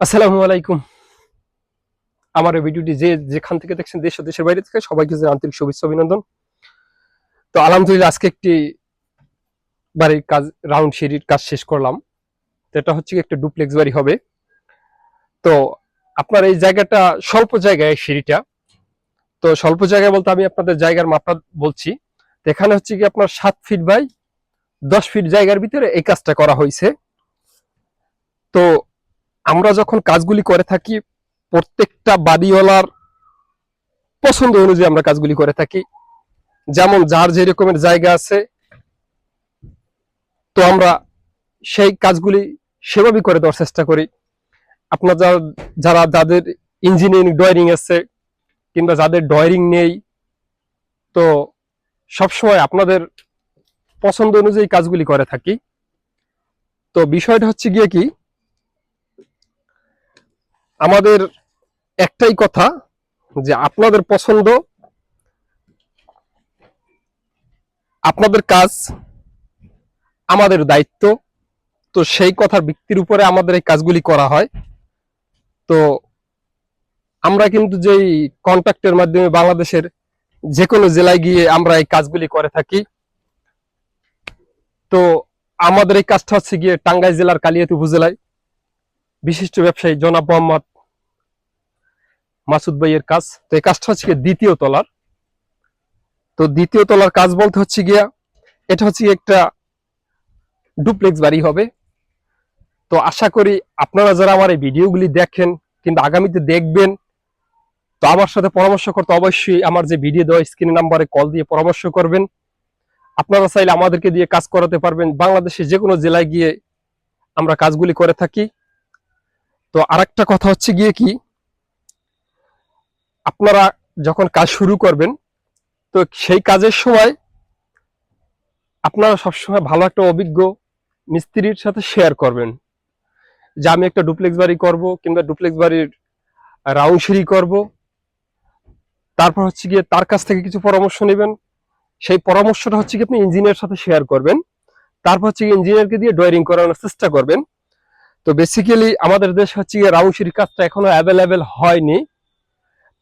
আসসালামু আলাইকুম। আমার এই ভিডিওটি যেখান থেকে দেখছেন, দেশ ও দেশের বাইরে থেকে সবাইকে জানাই আন্তরিক শুভেচ্ছা অভিনন্দন। তো আলহামদুলিল্লাহ আজকে একটি বাড়ির কাজ, রাউন্ড সিঁড়ির কাজ শেষ করলাম। তো এটা হচ্ছে একটা ডুপ্লেক্স বাড়ি হবে। তো আপনার এই জায়গাটা স্বল্প জায়গায়, সিঁড়িটা তো স্বল্প জায়গায় বলতে আমি আপনাদের জায়গার মাপটা বলছি। তো এখানে হচ্ছে কি আপনার 7 ফিট বাই 10 ফিট জায়গার ভিতরে এই কাজটা করা হয়েছে। তো আমরা যখন কাজগুলি করে থাকি, প্রত্যেকটা বাড়িওয়ালার পছন্দ অনুযায়ী আমরা কাজগুলি করে থাকি। যেমন যার যে রকমের জায়গা আছে, তো আমরা সেই কাজগুলি সেভাবে করে দেওয়ার চেষ্টা করি। আপনার যাদের ইঞ্জিনিয়ারিং ড্রয়িং আছে কিংবা যাদের ড্রয়িং নেই, তো সবসময় আপনাদের পছন্দ অনুযায়ী কাজগুলি করে থাকি। তো বিষয়টা হচ্ছে গিয়ে কি, আমাদের একটাই কথা যে আপনাদের পছন্দ, আপনাদের কাজ আমাদের দায়িত্ব। তো সেই কথার ভিত্তির উপরে আমাদের এই কাজগুলি করা হয়। তো আমরা কিন্তু যেই কন্ট্রাক্টের মাধ্যমে বাংলাদেশের যে কোনো জেলায় গিয়ে আমরা এই কাজগুলি করে থাকি। তো আমাদের এই কাজটা হচ্ছে গিয়ে টাঙ্গাইল জেলার কালিয়াতি উপজেলায় বিশিষ্ট ব্যবসায়ী জনাব মোহাম্মদ মাসুদ ভাইয়ের কাজ। তো এই কাজটা হচ্ছে গিয়ে দ্বিতীয় তলার। তো দ্বিতীয় তলার কাজ বলতে হচ্ছে গিয়া, এটা হচ্ছে একটা ডুপ্লেক্স বাড়ি হবে। তো আশা করি আপনারা যারা আমার এই ভিডিওগুলি দেখেন কিন্তু আগামীতে দেখবেন, তো আমার সাথে পরামর্শ করতে অবশ্যই আমার যে ভিডিও দেওয়া স্ক্রিন নাম্বারে কল দিয়ে পরামর্শ করবেন। আপনারা চাইলে আমাদেরকে দিয়ে কাজ করাতে পারবেন। বাংলাদেশে যে কোনো জেলায় গিয়ে আমরা কাজগুলি করে থাকি। তো আরেকটা কথা হচ্ছে গিয়ে কি, আপনারা যখন কাজ শুরু করবেন, তো সেই কাজের সময় আপনারা সবসময় ভালো একটা অভিজ্ঞ মিস্ত্রির সাথে শেয়ার করবেন যে আমি একটা ডুপ্লেক্স বাড়ি করব কিংবা ডুপ্লেক্স বাড়ির রাউন্ড সিঁড়ি করব। তারপর হচ্ছে গিয়ে তার কাছ থেকে কিছু পরামর্শ নেবেন। সেই পরামর্শটা হচ্ছে কি আপনি ইঞ্জিনিয়ার সাথে শেয়ার করবেন। তারপর হচ্ছে ইঞ্জিনিয়ারকে দিয়ে ড্রয়িং করানোর চেষ্টা করবেন। তো বেসিক্যালি আমাদের দেশ হচ্ছে গিয়ে রাউন্ড সিঁড়ির কাজটা এখনো অ্যাভেলেবেল হয়নি।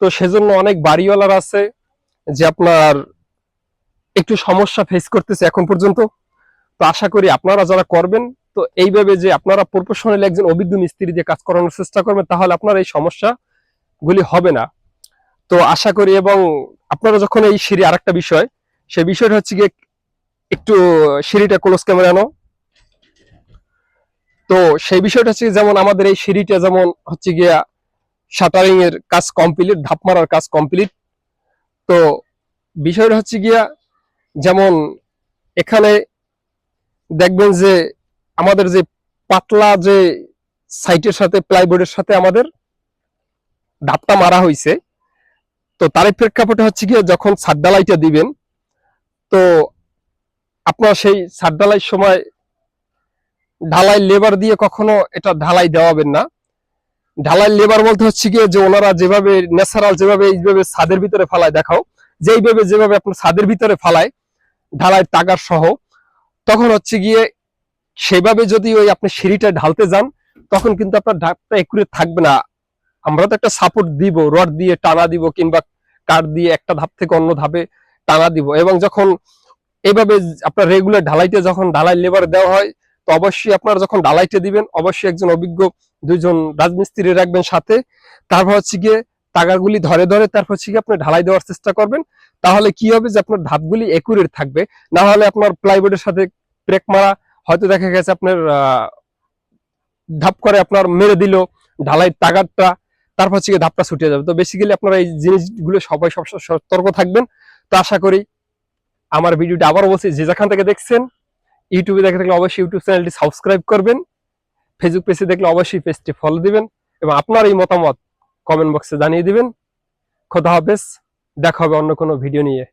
তো সেজন্য অনেক বাড়িওয়ালার আছে যে আপনার একটু সমস্যা ফেস করতেছে এখন পর্যন্ত। তো আশা করি আপনারা যারা করবেন, তো এইভাবে যে আপনারা প্রফেশনাল একজন অভিজ্ঞ মিস্ত্রি দিয়ে কাজ করানোর চেষ্টা করবেন, তাহলে আপনার এই সমস্যাগুলি হবে না। তো আশা করি। এবং আপনারা যখন এই সিঁড়ি, আরেকটা বিষয়, সেই বিষয়টা হচ্ছে গিয়ে একটু সিঁড়িটা ক্লোজ ক্যামেরা আনো। তো সেই বিষয়টা হচ্ছে যেমন আমাদের এই সিঁড়িটা যেমন হচ্ছে গিয়া শাটারিং এর কাজ কমপ্লিট, ধাপ মারার কাজ কমপ্লিট। তো বিষয়টা হচ্ছে গিয়া যেমন এখানে দেখবেন যে আমাদের যে পাতলা যে সাইটের সাথে প্লাইবোর্ডের সাথে আমাদের ধাপটা মারা হয়েছে। তো তারই প্রেক্ষাপটে হচ্ছে গিয়ে যখন ছাদ ঢালাইটা দিবেন, তো আপনার সেই ছাদ ঢালাইয়ের সময় ঢালাই লেবার দিয়ে কখনো এটা ঢালাই দেওয়াবেন না। ঢালাই লেবার বলতে হচ্ছে গিয়ে যে ওনারা যেভাবে ন্যাচারাল, যেভাবে এইভাবে ছাদের ভিতরে ফালায় দেখাও, যে এইভাবে যেভাবে আপনার ছাদের ভিতরে ফালায় ঢালাই টাকার সহ, তখন হচ্ছে গিয়ে সেভাবে যদি ওই আপনি সিঁড়িটা ঢালতে যান, তখন কিন্তু আপনার ধাপটা একুরেট থাকবে না। আমরা তো একটা সাপোর্ট দিব, রড দিয়ে টানা দিব কিংবা কাঠ দিয়ে একটা ধাপ থেকে অন্য ধাপে টানা দিব। এবং যখন এইভাবে আপনার রেগুলার ঢালাইতে যখন ঢালাই লেবার দেওয়া হয়, তো অবশ্যই আপনারা যখন ঢালাইতে দিবেন অবশ্যই একজন অভিজ্ঞ দুইজন রাজমিস্ত্রি রাখবেন সাথে। তারপর হচ্ছে গিয়ে তাগাগুলি ধরে ধরে তারপর হচ্ছে গিয়ে আপনি ঢালাই দেওয়ার চেষ্টা করবেন। তাহলে কি হবে যে আপনার ধাপগুলি একুরেট থাকবে। না হলে আপনার প্লাইবোর্ডের সাথে ব্রেক মারা, হয়তো দেখা গেছে আপনার ধাপ করে আপনার মেরে দিল ঢালাই তাগারটা, তারপর হচ্ছে গিয়ে ধাপটা ছুটে যাবে। তো বেসিক্যালি আপনারা এই জিনিসগুলো সবাই সবসময় সতর্ক থাকবেন। তো আশা করি আমার ভিডিওটা আবারও বলছি, যে যেখান থেকে দেখছেন, ইউটিউবে দেখে থাকলে অবশ্যই ইউটিউব চ্যানেলটি সাবস্ক্রাইব করবেন, ফেসবুক পেজে দেখলে অবশ্যই পেজটি ফলো দিবেন এবং আপনার এই মতামত কমেন্ট বক্সে জানিয়ে দিবেন। খোদা হাফেজ, দেখা হবে অন্য কোনো ভিডিও নিয়ে।